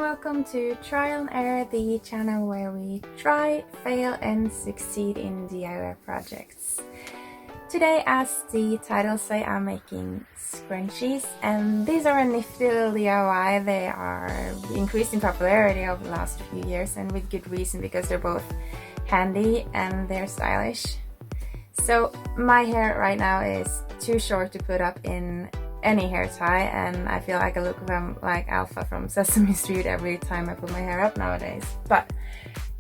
welcome to Trial and Error, the channel where we try, fail and succeed in DIY projects. Today, as the title say, I'm making scrunchies, and these are a nifty little DIY. They are increased in popularity over the last few years, and with good reason, because they're both handy and they're stylish. So my hair right now is too short to put up in any hair tie, and I feel like I look like Alpha from Sesame Street every time I put my hair up nowadays. But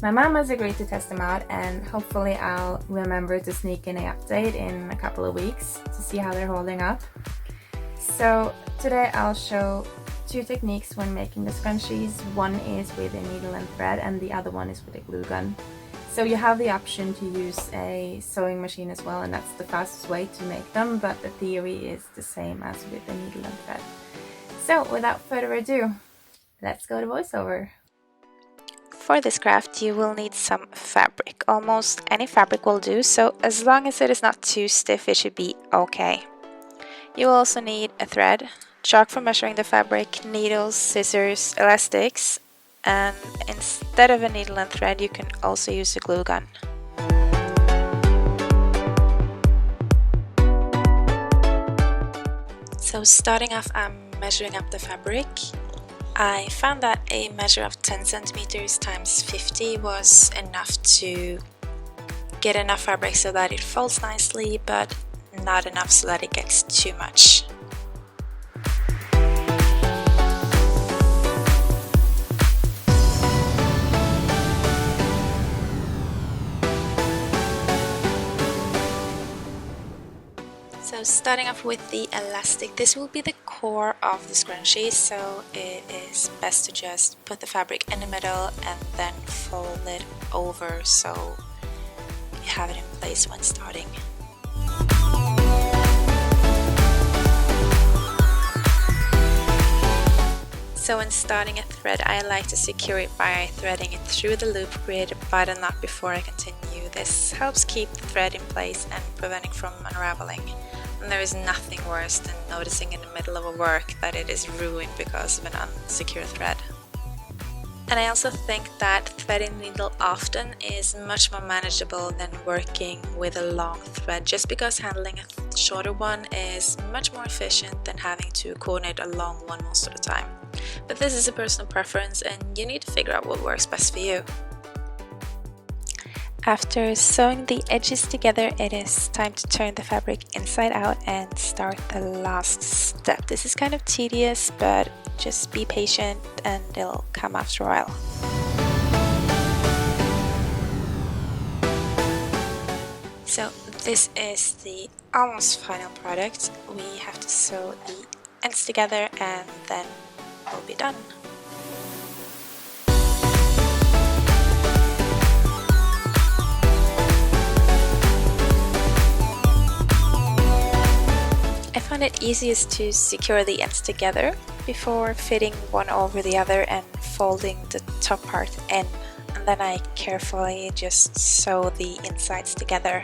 my mom has agreed to test them out, and hopefully I'll remember to sneak in an update in a couple of weeks to see how they're holding up. So today I'll show two techniques when making the scrunchies. One is with a needle and thread, and the other one is with a glue gun. So you have the option to use a sewing machine as well, and that's the fastest way to make them, but the theory is the same as with the needle and thread. So without further ado, let's go to voiceover. For this craft you will need some fabric. Almost any fabric will do, so as long as it is not too stiff it should be okay. You will also need a thread, chalk for measuring the fabric, needles, scissors, elastics, and instead of a needle and thread you can also use a glue gun. So starting off, I'm measuring up the fabric. I found that a measure of 10 centimeters times 50 was enough to get enough fabric so that it folds nicely, but not enough so that it gets too much. So starting off with the elastic, this will be the core of the scrunchie, so it is best to just put the fabric in the middle and then fold it over so you have it in place when starting. So when starting a thread, I like to secure it by threading it through the loop grid, but not before I continue. This helps keep the thread in place and preventing from unraveling. And there is nothing worse than noticing in the middle of a work that it is ruined because of an unsecure thread. And I also think that threading the needle often is much more manageable than working with a long thread, just because handling a shorter one is much more efficient than having to coordinate a long one most of the time. But this is a personal preference and you need to figure out what works best for you. After sewing the edges together, it is time to turn the fabric inside out and start the last step. This is kind of tedious, but just be patient and it'll come after a while. So this is the almost final product. We have to sew the ends together and then we'll be done. I find it easiest to secure the ends together before fitting one over the other and folding the top part in, and then I carefully just sew the insides together.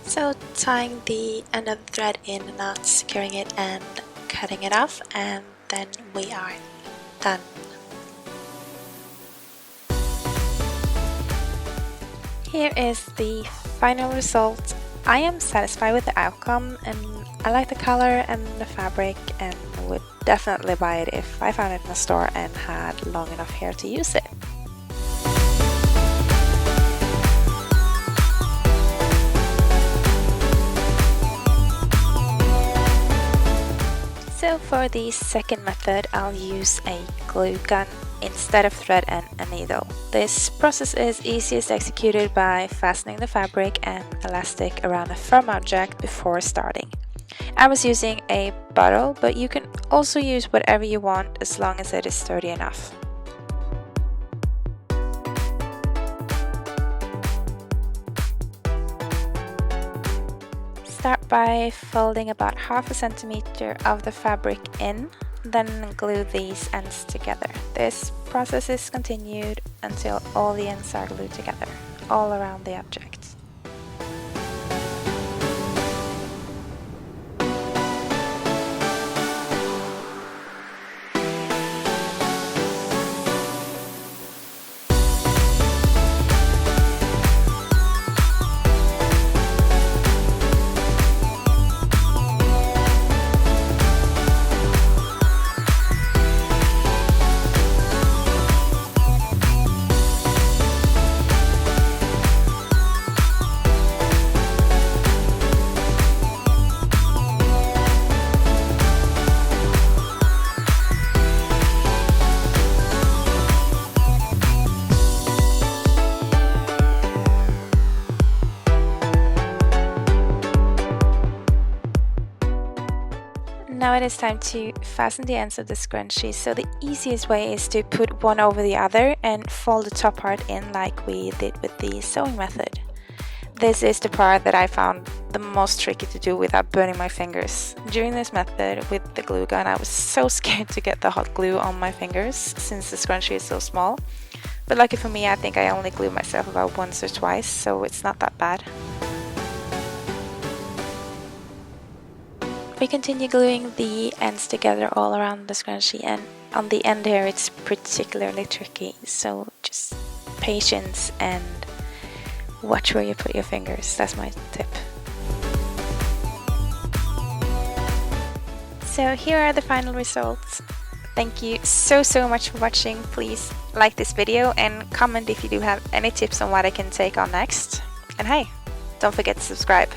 So tying the end of the thread in a knot, securing it and cutting it off, and then we are done. Here is the final result. I am satisfied with the outcome and I like the color and the fabric and would definitely buy it if I found it in a store and had long enough hair to use it. So for the second method, I'll use a glue gun instead of thread and a needle. This process is easiest executed by fastening the fabric and elastic around a firm object before starting. I was using a bottle, but you can also use whatever you want as long as it is sturdy enough. Start by folding about 1/2 centimeter of the fabric in, then glue these ends together. This process is continued until all the ends are glued together, all around the object. Now it is time to fasten the ends of the scrunchie, so the easiest way is to put one over the other and fold the top part in like we did with the sewing method. This is the part that I found the most tricky to do without burning my fingers. During this method with the glue gun, I was so scared to get the hot glue on my fingers since the scrunchie is so small. But lucky for me, I think I only glued myself about once or twice, so it's not that bad. We continue gluing the ends together all around the scrunchie, and on the end here it's particularly tricky, so just patience and watch where you put your fingers, that's my tip. So here are the final results. Thank you so much for watching. Please like this video and comment if you do have any tips on what I can take on next. And hey, don't forget to subscribe.